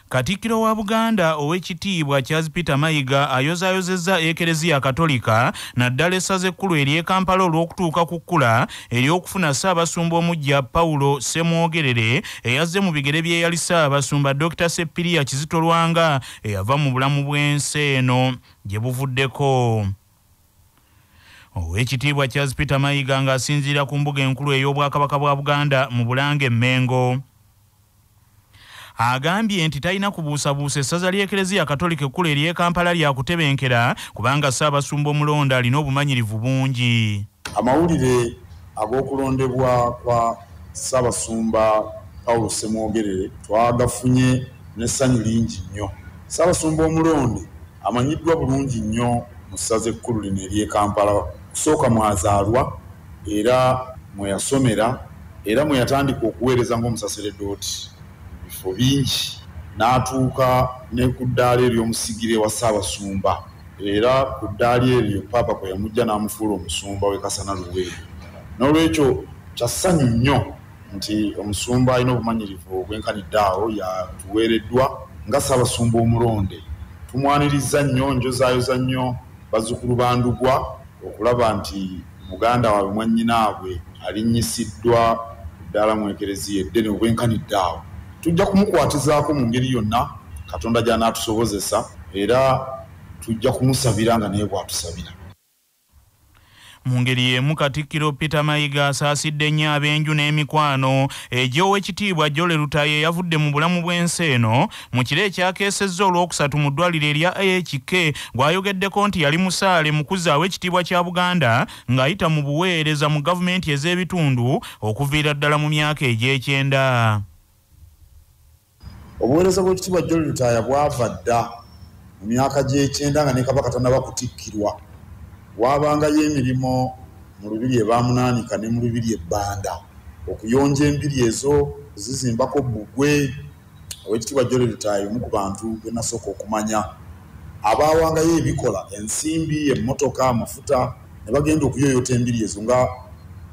Katikkiro wa Buganda ow'ekitiibwa Charles Peter Mayiga ayozaayozezza Ekereziya Katolika naddala essaza ekkulu ery'e Kampala olw'okutuuka ku kkula ery'okufuna Ssaabasumba omuggya Paulo Ssemwogerere eyazze mu bigere by'eyali Ssaabasumba Dr. Seppiriya Kizito Lwanga eyava mu bulamu bw'ensi eno gye buvuddeko. Ow'ekitiibwa Charles Peter Mayiga ng'asinziira ku mbuga enkulu ey'Obwakabaka bwa Buganda mu Bulange Mmengo agambye nti talina kubuusabuusa essaza ly'Ekereziya Katolika ekkulu ery'e Kampala lya kutebenkera kubanga Ssaabasumba omulonda alina obumanyirivu bungi. Amawulire ag'okulondebwa kwa Ssaabasumba Paulo Ssemwogerere twagafunye n'essanyu lingi nnyo. Ssaabasumba omulonde amanyiddwa bulungi nnyo mu ssaza ekkulu lino ery'e Kampala. Kusooka mwazaalwa era mwe yasomera era mwe yatandika okuweereza ng'omusaseredooti bifo bingi n'atuuka ne ku ddaala ery'omusigire wa Ssaabasumba era ku ddaala eryo Paapa kwe yamujja n'amufuula omusumba w'e Kasana Luweero. N'olwekyo kya ssanyu nnyo nti omusumba alina obumanyirivu obwenkanidde awo yatuweereddwa nga Ssaabasumba omulonde. Tumwanirizza nnyo, njozaayoza nnyo bazzukulu ba Ndugwa okulaba nti muganda waabwe mwannyinaabwe alinnyisiddwa ku ddaala mu Ekereziya eddene obwenkanidde awo. Tujja kumukwatizaako mu ngeri yonna Katonda gy'anaatusobozesa era tujja kumusabira nga naye bw'atusabira. Mu ngeri y'emu Katikkiro Peter Mayiga asaasidde nnyo ab'enju n'emikwano egy'Oweekitiibwa Jole Lutaaya eyavudde mu bulamu bw'ensi eno mu kiro ekyakeesezza olwokusatu mu ddwaliro erya AHK gw'ayogeddeko nti yali musaale mu kuzzaawo ekitiibwa kya Buganda ng'ayita mu buweereza mu gavumenti ez'ebitundu okuviira ddala mu myaka egy'ekyenda. Obuweereza bw'ekitiibwa Jole Lutaaya bwava dda mu myaka gy'ekyenda nga ne Kabaka tannaba kutikkirwa. Waabangayo emirimu mu lubiri e Baamunaanika ne mu lubiri e Bbanda okuyonja embiri ezo zizimbako bbugwe. Oweekitiibwa Jole Lutaaya omu ku bantu be nasooka okumanya abaawangayo ebikola ensimbi, emmotoka, amafuta ne bagenda okuyoyota embiri ezo nga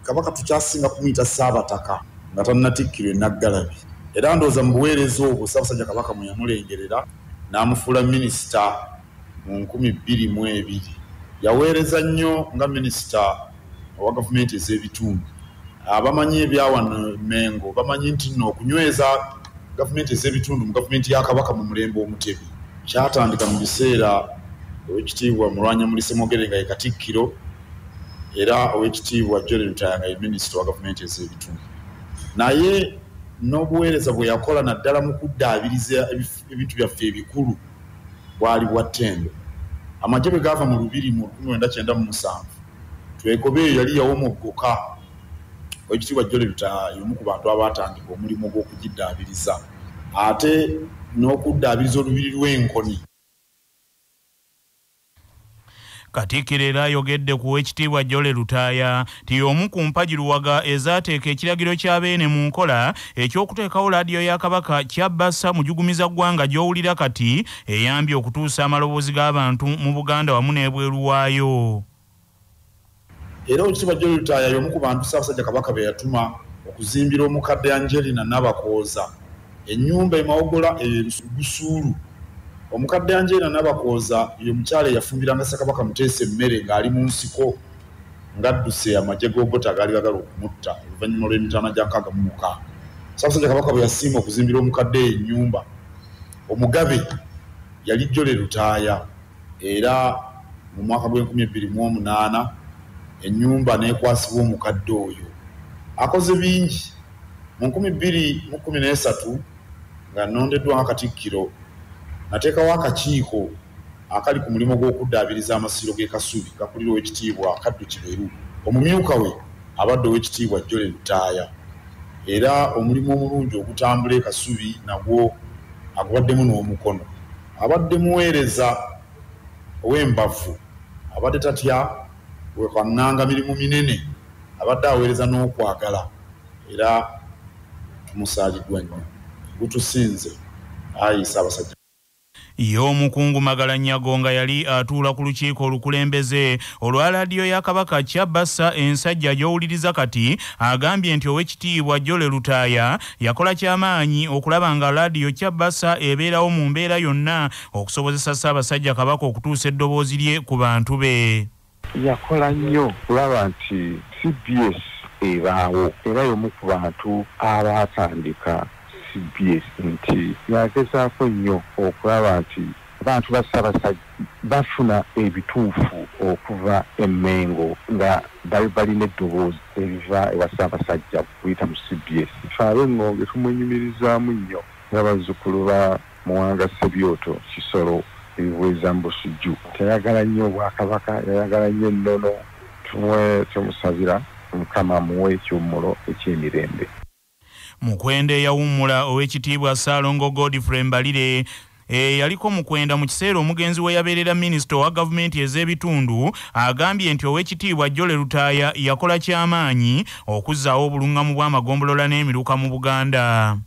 Kabaka tukyasinga kumuyita Ssaabataka nga tannatikkirwa e Naggalabi. Era ndowooza mu buweereza obwo Ssaabasajja Kabaka mwe yamulengerera n'amufuula minisita mu 2002. Yaweereza nnyo nga minisita owa gavumenti ez'ebitundu. Abamanyi ebyawano Mmengo bamanyi nti nno okunyweza gavumenti ez'ebitundu mu gavumenti ya Kabaka mu mulembe omutebi kyatandika mu biseera Oweekitiibwa Mulwanyammuli Ssemwogerere nga ye Katikkiro era Oweekitiibwa Jole Lutaaya nga ye minisita wa gavumenti ez'ebitundu. Naye n'obuweereza bwe yakola naddala mu kuddaabiriza ebintu byaffe ebikulu bwali bwa ttendo. Amagye bwe gaava mu lubiri mu 1997 twekobe eyo yali yawomoggoka. Oweekitiibwa Jole Lutaaya y'omu ku bantu abaatandika omulimu gw'okugiddaabiriza ate n'okuddaabiriza olubiri lw'Enkoni. Katikkiro era ayogedde ku Oweekitiibwa Jole Lutaaya nti y'omu ku mpagiruwaga ezaateeka ekiragiro kya Beene mu nkola eky'okuteekawo laadiyo ya Kabaka Kyabbassa mujugumiza ggwanga gy'owulira kati eyambye okutuusa amaloboozi g'abantu mu Buganda wamu n'ebweru waayo. Era Oweekitiibwa Jole Lutaaya y'omu ku bantu Ssaabasajja Kabaka be yatuma okuzimbira omukadde Angelina Nabakooza ennyumba e Mawogola e Busuulu. Omukadde Angelina Nabakooza ye mukyala eyafumbiranga Ssekabaka Muteesa emmere ng'ali mu nsiko ng'adduse amagye g'Oggota gaali gagala okumutta oluvannyuma lw'emitaana gya 66. Ssaabasajja Kabaka bwe yasiima okuzimbira omukadde ennyumba omugabe yali Jole Lutaaya era mu mwaka gw'2008 ennyumba n'ekwasibwa omukadde oyo. Akoze bingi. Mu 2013 nga nnondeddwa nga Katikkiro nateekawo akakiiko akali ku mulimu gw'okuddaabiriza amasiro g'e Kasubi gakulira Oweekitiibwa Kaddu Kiberu. Omumyuka we abadde Oweekitiibwa Jole Lutaaya era omulimu omulungi ogutambula e Kasubi nagwo agubaddemu n'omukono. Abadde muweereza ow'embavu abadde tatya wekannanga mirimu minene abadde aweereza n'okwagala era tumusaaliddwa nnyo. Gutusinze ayi Ssaabasajja. y'omukungu Magala Nyago nga yali atuula ku lukiiko olukulembeze olwa laadiyo ya Kabaka Kyabassa ensajja gy'owuliriza kati agambye nti Oweekitiibwa Jole Lutaaya yakola ky'amaanyi okulaba nga laadiyo Kyabassa ebeerawo mu mbeera yonna okusobozesa Ssaabasajja Kabaka okutuusa eddoboozi lye ku bantu be. Yakola nnyo kulaba nti CBS ebaawo era y'omu ku bantu abaatandika CBS nti yagezaako nnyo okulaba nti abantu ba Ssaabasajja bafuna ebituufu okuva Emmengo nga balina eddoboozi eriva ewa Ssaabasajja kuyita mu CBS. Abengonge tumwenyumirizaamu nnyo n'abazzukulu ba Muwanga Ssebyoto Kisolo ebiweeza Mbusujju. Tayagala nnyo Obwakabaka, yayagala nnyo ennono. Tumusabira Mukama amuwe ekyommulo eky'emirembe. Mukwende yawummula Oweekitiibwa Ssaalongo Godfrey Mbalire yaliko mukwenda mu kiseera omugenzi we yabeerera minisita wa gavumenti ez'ebitundu agambye nti Oweekitiibwa Jole Lutaaya yakola ky'amaanyi okuzzaawo obulungamu bw'amagombolola n'emiruka mu Buganda.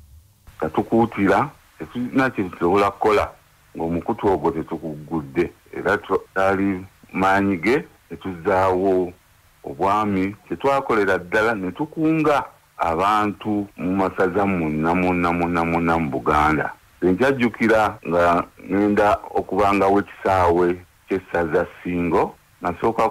Katukuutira tetulina kye tusobola kukola ng'omukutu ogwo tetukugudde era twali maanyi ge netuzzaawo obwami tetwakolera ddala ne tukunga abantu mu masaza monna mu Buganda. Nkyajjukira nga ngenda okubangawo ekisaawe ky'essaza Ssingo nasooka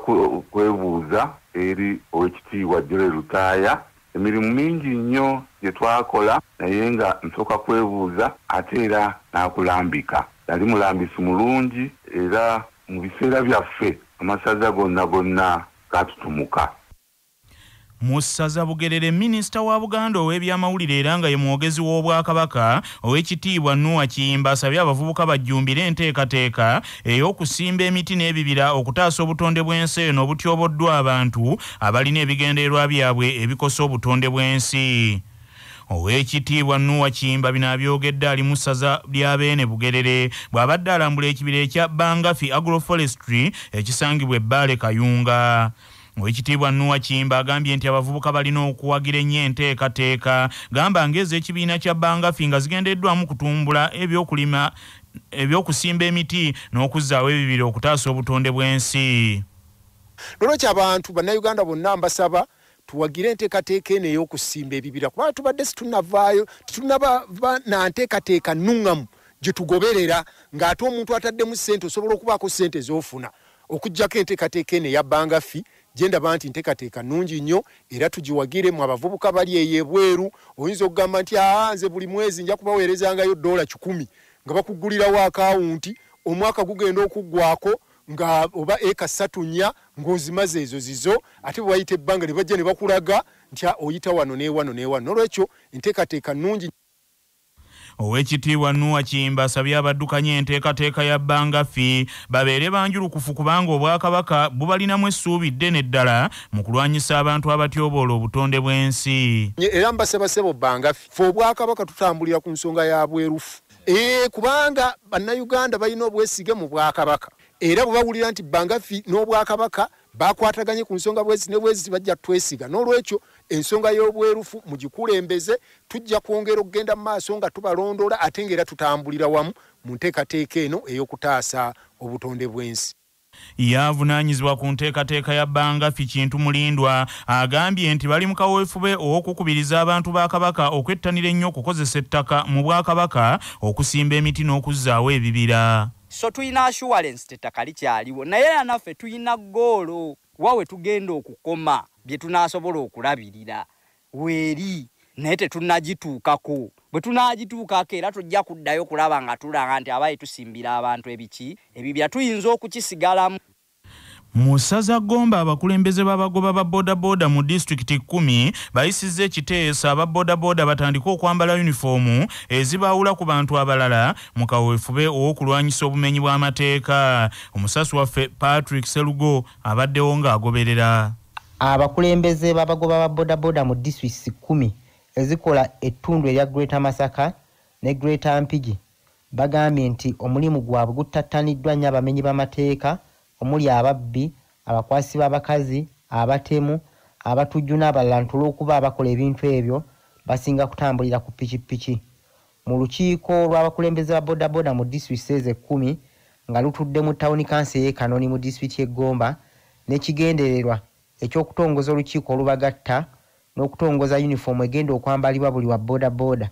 kwebuuza eri Oweekitiibwa Jole Lutaaya emirimu mingi nnyo gye twakola naye nga nsooka kwebuuza ate era n'akulambika. Yali mulambisi mulungi era mu biseera byaffe amasaza gonna gatutumuka. Mu ssaza Bugerere minisita wa Buganda ow'ebyamawulire era nga ye mwogezi w'Obwakabaka Oweekitiibwa Noah Kiyimba asabye abavubuka bajjumbire enteekateeka ey'okusimba emiti n'ebibira okutaasa obutonde bw'ensi eno obutyoboddwa abantu abalina ebigendererwa byabwe ebikosa obutonde bw'ensi. Oweekitiibwa Noah Kiyimba bino abyogedde ali mu ssaza lya Beene Bugerere bw'abadde alambula ekibira ekya Bangafi Agroforestry ekisangibwa Ebbaale Kayunga. Oweekitiibwa Noah Kiyimba agambye nti abavubuka balina okuwagira ennyo enteekateeka gamba ng'ez'ekibiina kya Bangafi nga zigendeddwamu kutumbula ebyokusimba emiti n'okuzzaawo ebibira okutaasa obutonde bw'ensi. Lwaki abantu bannayuganda bonna mbasaba tuwagire enteekateeka eno ey'okusimba ebibira kubanga tubadde situnavaayo tetunaba na nteekateeka nnuŋŋamu gye tugoberera ng'ate omuntu ataddemu ssente osobola okubaako ssente z'ofuna okuggyako enteekateeka eno eya Bangafi gye ndaba nti nteekateeka nnungi nnyo era tugiwagire mu abavubuka bali eyo ebweru. Oyinza okugamba nti nze buli mwezi nja kubaweerezangayo $100 nga bakuggulirawo akawunti omwaka gugenda okuggwako nga oba eka 3 ng'ozimaze ezo zizo ate bwe bayita ebbanga ne bajja ne bakulaga nti oyita wano n'ewano n'ewano. N'olwekyo enteekateeka nnungi. Oweekitiibwa Noah Kiyimba asabye abaddukanya enteekateeka ya Bangafi babeere banjulukufu kubanga Obwakabaka bubalinamu essuubi ddene ddala mu kulwanyisa abantu abatyoboola obutonde bw'ensi. Era mbasebasebo Bangafi fe Obwakabaka tutambulira ku nsonga ya bwerufu kubanga bannayuganda balina obwesige mu Bwakabaka era bwe bawulira nti Bangafi n'Obwakabaka bakwataganye ku nsonga bwezi ne bwezi bajja twesiga. N'olwekyo ensonga y'obwerufu mugikulembeze tujja kwongera okugenda mu maaso nga tubalondola ate ng'era tutambulira wamu mu nteekateeka eno ey'okutaasa obutonde bw'ensi. Yavunaanyizibwa ku nteekateeka ya Bangafi Kintu Mulindwa agambye nti bali mu kaweefube okukubiriza abantu ba Kabaka okwettanira ennyo okukozesa ettaka mu Bwakabaka okusimba emiti n'okuzzaawo ebibira. So tuyina assurance tetaka likyaliwo naye naffe tuyina goolo wawe tugenda okukoma bye tunaasobola okulabirira weeri naye tetunnagituukako. Bwe tunaagituukako era tujja kuddayo kulaba nga tulanga nti abaye tusimbira abantu ebiki ebibya tuyinza okukisigalamu. Mu ssaza Gomba abakulembeze b'abagoba ba bodaboda mu disitulikiti 10 bayisizza ekiteeso aba bodaboda batandika okwambala yunifoomu ezibaawula ku bantu abalala mu kaweefube ow'okulwanyisa obumenyi bw'amateeka. Omusasi waffe Patrick Serugo abaddewo ng'agoberera. Abakulembeze b'abagoba ba bodaboda mu disitulikiti 10 ezikola ettundu erya Greater Masaka ne Greater Mpigi bagambye nti omulimu gwabwe guttattaniddwa nnyo abamenyi b'amateeka omuli ababbi, abakwasi b'abakazi, abatemu, abatujju n'abalala olw'okuba abakola ebintu ebyo basinga kutambulira ku pikipiki. mu lukiiko lw'abakulembeze ba bodaboda mu disitulikiti eze 10 nga lutudde mu tawuni kansi y'e Kanoni mu disitulikiti y'e Gomba n'ekigendererwa ekyokutongoza olukiiko olubagatta n'okutongoza yunifoomu egenda okwambalibwa buli wa bodaboda.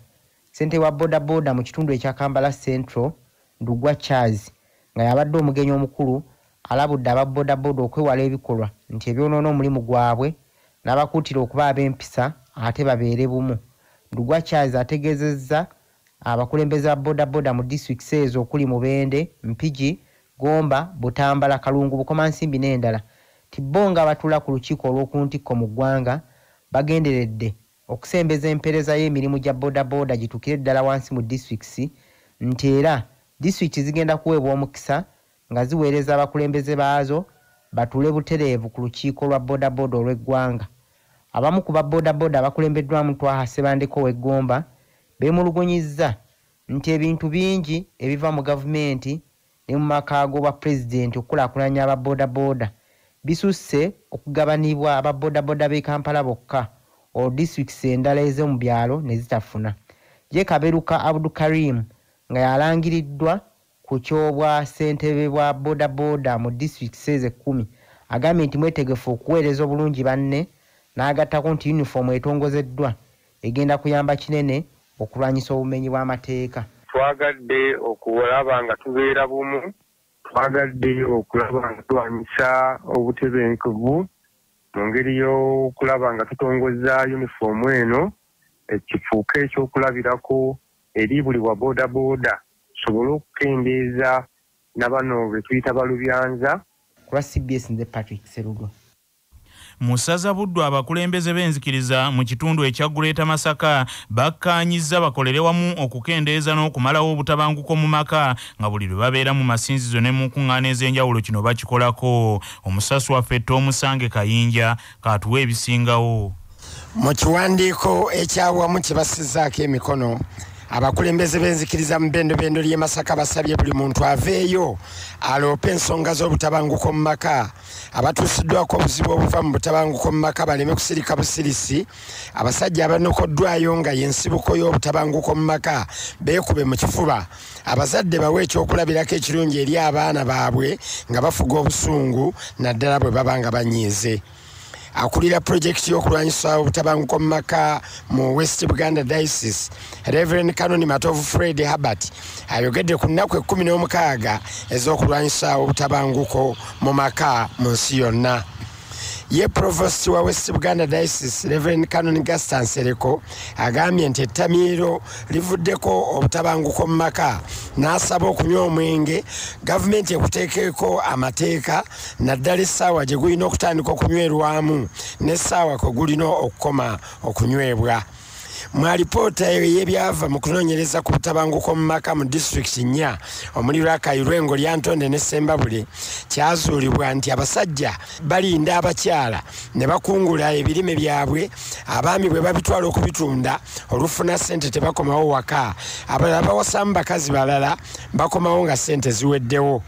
Ssentebe wa bodaboda mu kitundu ekya Kampala Central Ndugwa Charles nga yabadde omugenyi omukulu alabudde aba bodaboda okwewala ebikolwa nti ebyonoona omulimu gwabwe n'abakuutira okuba ab'empisa ate babeere bumu. Ndugwa Charles ategeezezza abakulembeze ba bodaboda mu disitulikiti ezo okuli Mubende, Mpigi, Gomba, Butambala, Kalungu, Bukomansimbi n'endala ti bo nga batuula ku lukiiko olw'okuntikko mu ggwanga bagenderedde okusembeza empeereza y'emirimu gya bodaboda gituukire ddala wansi mu disitulikiti nti era disitulikiti zigenda kuweebwa omukisa nga ziweereza abakulembeze baazo batuule butereevu ku lukiiko lwa bodaboda olw'eggwanga. Abamu ku babodaboda abakulembeddwamu Twaha Sebandeko w'Eggomba beemulugunyizza nti ebintu bingi ebiva mu gavumenti ne mu maka g'obwa pulezidenti okukulaakulanya ababodaboda bisusse okugabanibwa ababodaboda b'e Kampala bokka o disitulikiti endala ez'omu byalo ne zitafuna. Ye Kaberuka Abdukarim nga yalangiriddwa ku kyobwa ssentebe bwa bodaboda mu disitulikiti eze 10 agambye nti mwetegefu okuweereza obulungi banne n'agattako nti yunifoomu etongozeddwa egenda kuyamba kinene okulwanyisa obumenyi bw'amateeka. Twagadde okulaba nga tubeera bumu, twagadde okulaba nga tulwanyisa obutebenkevu mu ngeri y'okulaba nga tutongoza yunifoomu eno ekifuuka ekyokulabirako eri buli wa bodaboda tusobole okukendeeza na bano be tuyita balubyanza. Ku lwa CBS nze Patrick Serugo. Musaza Buddu abakulembeze b'enzikiriza mu kitundu ekya Greater Masaka bakkaanyizza bakolere wamu okukendeeza n'okumalawo obutabanguko mu maka nga buli lwe babeera mu masinzizo ne mu nkuŋŋaana ez'enjawulo kino bakikolako. Omusasu waffe Tomusange Kayinja kaatuwa ebisingawo. Mu kiwandiiko ekyawamu kye basizzaako emikono abakulembeze b'enzikiriza mu bbendobendo ly'e Masaka basabye buli muntu aveeyo aloope ensonga z'obutabanguko mu maka. Abatuusiddwako obuzibu obuva mu butabanguko mu maka baleme kusirika busirisi. Abasajja abanokoddwayo nga y'ensibuko y'obutabanguko mu maka beekube mu kifuba. Abazadde bawe ekyokulabirako ekirungi eri abaana baabwe nga bafuga obusungu naddala bwe baba nga banyiize. Akulira projekiti y'okulwanyisa obutabanguko mu maka mu West Buganda Diocese Reverend Canon Matovu Fred Herbert ayogedde ku nnaku 16 ez'okulwanyisa obutabanguko mu maka mu nsi yonna. Ye Provost wa West Buganda Diocese Reverend Canon Gaston Sereko agambye nti ettamiiro livuddeko obutabanguko mu maka n'asaba okunywa omwenge gavumenti ekuteekeko amateeka naddala essaawa gye gulina okutandika okunywerwamu n'essaawa kwe gulina okukoma okunywebwa. Mu alipoota y'ebyava mu kunoonyereza ku butabanguko mu maka mu disitulikiti 4 omuli Rakai, Lwengo, Lyantonde ne Ssembabule kyazuulibwa nti abasajja balinda abakyala ne bakungula ebirime byabwe, abaami bwe babitwala okubitunda olufuna ssente tebakomawo waka, abalala bawasamu bakazi balala bakomawo nga ssente ziweddewo.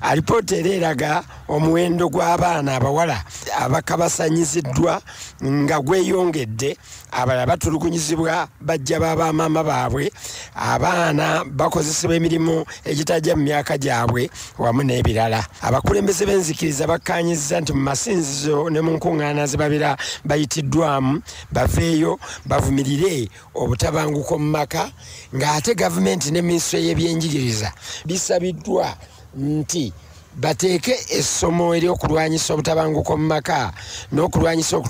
Alipoota era eraga omuwendo gw'abaana abawala abakabasanyiziddwa nga gweyongedde, abalala batulugunyizibwa bajja b'abamaama baabwe, abaana bakozesebwa emirimu egitajja mu myaka gyabwe wamu n'ebirala. Abakulembeze b'enzikiriza bakkaanyizza nti mu masinzizo ne mu nkuŋŋaana ze babeera bayitiddwamu baveeyo bavumirire obutabanguko mu maka, ng'ate gavumenti ne minisitule y'ebyenjigiriza bisabiddwa nti bateeke essomo ery'okulwanyisa obutabanguko mu maka n'okulwanyisa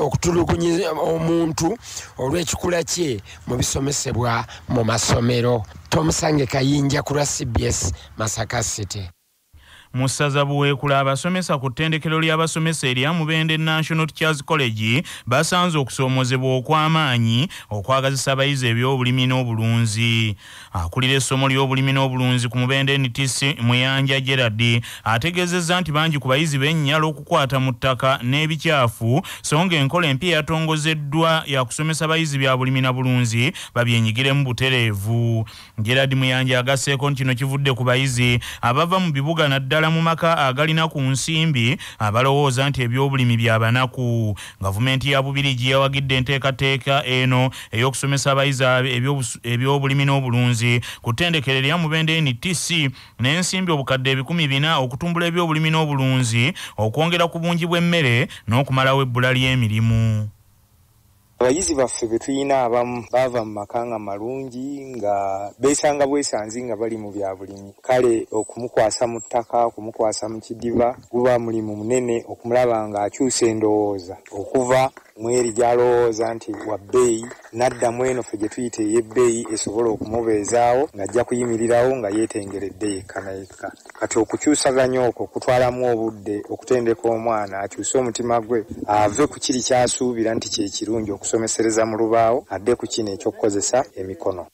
okutulugunya omuntu olw'ekikula kye mu bisomesebwa mu masomero. Tomusange Kayinja ku lwa CBS Masaka City. Mu ssaza Buweekula abasomesa ku ttendekero ly'abasomesa erya Mubende National Teachers College basanze okusoomozebwa okw'amaanyi okwagazisa abayizi eby'obulimi n'obulunzi. Akulira essomo ly'obulimi n'obulunzi ku Mubende NTC Muyanja Gerard ategeezezza nti bangi ku bayizi bennyala okukwata mu ttaka n'ebikyafu so nga enkola empya yatongozeddwa ya kusomesa abayizi bya bulimi na bulunzi babyenyigiremu butereevu. Gerard Muyanja agasseeko nti kino kivudde ku bayizi abava mu bibuga naddala naddala mu maka agalina ku nsimbi abalowooza nti ebyobulimi byabanaku. Gavumenti ya Bubirigi yawagidde enteekateeka eno ey'okusomesa abayizi ebyobulimi n'obulunzi ku ttendekero lya Mubende NTC n'ensimbi obukadde 400 okutumbula ebyobulimi n'obulunzi, okwongera ku bungi bw'emmere n'okumalawo ebbula ly'emirimu. Abayizi baffe be tulina abamu bava mu makanga malungi nga beesanga bwesanzi nga bali mu byabulimi. Kale okumukwasa mu ttaka, okumukwasa mu kidiba guba mulimu munene okumulaba nga akyusa endowooza okuva mweri gyalowooza nti wa bbeeyi n'addamu eno ffe gye tuyita ey'ebbeeyi esobola okumubeezaawo ng'ajja kuyimirirawo nga yeetengeredde yekka na yekka. Kati okukyusaganya okwo kutwalamu obudde okutendeka omwana akyuse omutima gwe ave ku kiri kyasuubira nti kye kirungi okusomesereza mu lubaawo adde ku kino ekyokukozesa emikono.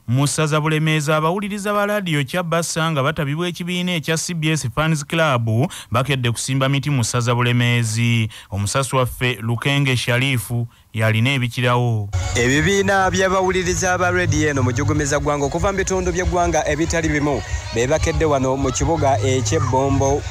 Mu ssaza Bulemeezi abawuliriza ba laadiyo Kyabassa nga batabibwa ekibiina ekya CBS Fans Club bakedde kusimba miti mu ssaza Bulemeezi. Omusasi waffe Lukenge Sharifu yalina ebikirawo. Ebibiina by'abawuliriza ba laadiyo eno mu jjugumeza ggwanga okuva mu bitundu by'eggwanga ebitali bimu be bakedde wano mu kibuga eky'Ebbombo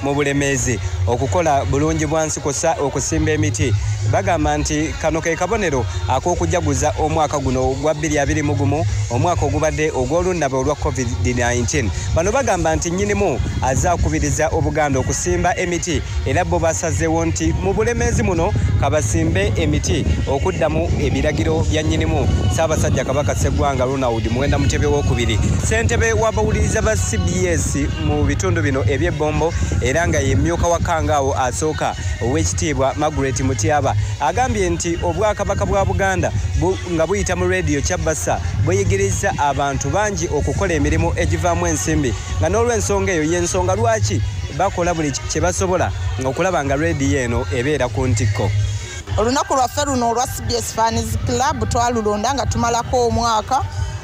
mu Bulemeezi okukola bulungi bwansi kosa okusimba emiti. Bagamba nti kano ke kabonero ak'okujaguza omwaka guno ogwa 2021 omwaka ogubadde ogw'olunnaba olwa COVID-19. Bano bagamba nti nnyinimu azaakubiriza Obuganda okusimba emiti era bo basazeewo nti mu Bulemeezi muno kabasimbe emiti okuddamu ebiragiro bya nnyinimu Ssaabasajja Kabaka Sseggwanga Ronald Muwenda Mutebi II. Ssentebe w'abawuliriza ba CBS mu bitundu bino eby'Ebbombo era nga ye mmyuka wa Kangaawo asooka Oweekitiibwa Margaret Mutyaba agambye nti Obwakabaka bwa Buganda nga buyita mu laadiyo Kyabassa bweyigiriza abantu bangi okukola emirimu egivaamu ensimbi nga n'olw'ensonga eyo y'ensonga lwaki bakola buli kye basobola okulaba nga laadiyo eno ebeera ku ntikko. Olunaku lwaffe luno olwa CBS Fans Club twalulonda nga tumalako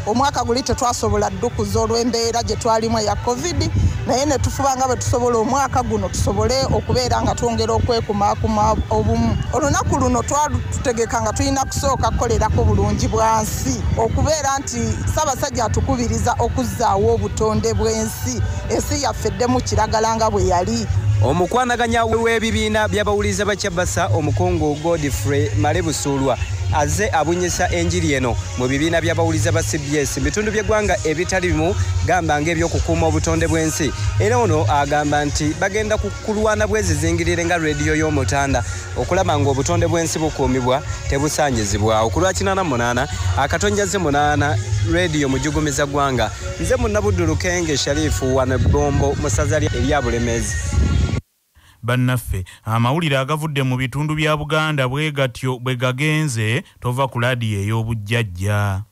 omwaka guli tetwasobola ddukuza olw'embeera gye twalimu eya COVID, naye ne tufuba nga bwe tusobola omwaka guno tusobole okubeera nga twongera okwekumaakuma obumu. Olunaku luno twatutegeka nga tulina kusooka kukolerako bulungi bwansi okubeera nti Ssaabasajja atukubiriza okuzzaawo obutonde bw'ensi, ensi yaffe eddemu kiragala nga bwe yali. Omukwanaganya w'ebibiina by'abawuliriza ba Kyabassa Omukungu Godfrey Malebusulwa aze abunyisa enjiri eno mu bibiina by'abawuliriza ba CBS bitundu by'eggwanga ebitali bimu gamba ng'ebyokukuuma obutonde bw'ensi. Era ono agamba nti bagenda kukulwana bwezizingirire nga laadiyo y'Omutanda okulaba ng'obutonde bw'ensi bukuumibwa tebusaanyizibwa. Okulwa 88 akatonjaze 8 laadiyo mujjugumeza ggwanga. Nze Munnabuddu Lukenge Sharifu wano Ebbombo mu ssaza erya Bulemeezi. Bannaffe amawulire agavudde mu bitundu bya Buganda bwe gatyo bwe gagenze tova ku laadiyo ey'obujjajja.